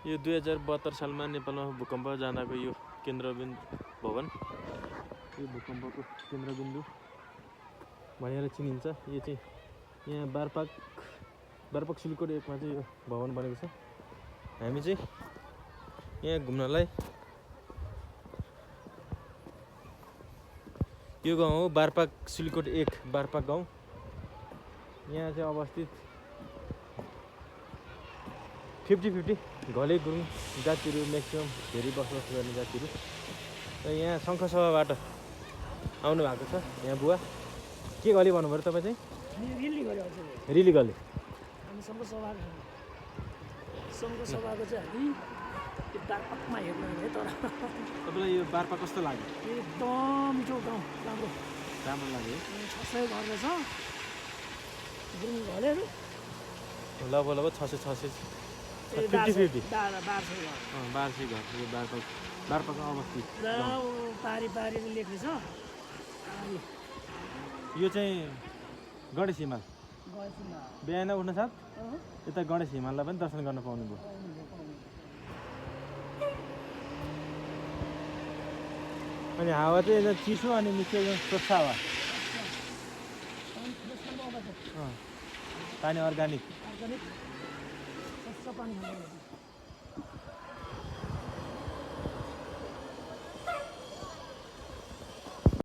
यो 2072 सालमा नेपालमा भूकम्प जाँदाको यो केन्द्रबिन्दु भवन, यो भूकम्पको केन्द्रबिन्दु भनेर चिनिन्छ। यो चाहिँ यहाँ बारपाक सिलिकोट 1 मा चाहिँ यो भवन बनेको छ। हामी चाहिँ यहाँ घुम्नलाई यो गाउँ हो बारपाक सिलिकोट 1 बारपाक गाउँ। यहाँ चाहिँ अवस्थित 50-50 घले गुरुङ जातिहरू म्याक्सिमम धेरै बसोबास गर्ने जातिहरू। र यहाँ शङ्खसभाबाट आउनु भएको छ। यहाँ बुवा के गली भन्नुभयो तपाईँ चाहिँ? रिली गली। हामी सङ्घसभाको चाहिँ हामी बारपाकमा हेर्नु है। तर तपाईँलाई यो बारपाक कस्तो लाग्यो? एकदम मिठो गाउँ, राम्रो लाग्यो। 600 घर रहेछ गुरुङ घरहरू। लगभग 600 50-50 1200 घर यो बारपाकमा अवस्थित। पारी लेख्ने छ। यो चाहिँ गणेश हिमाल बिहान उठ्न साथ यता गणेश हिमाललाई पनि दर्शन गर्न पाउनुभयो। अनि हावा चाहिँ यता चिसो अनि मिठो स्वच्छ हावा। पानी अर्ग्यानिक। स्वच्छ पानी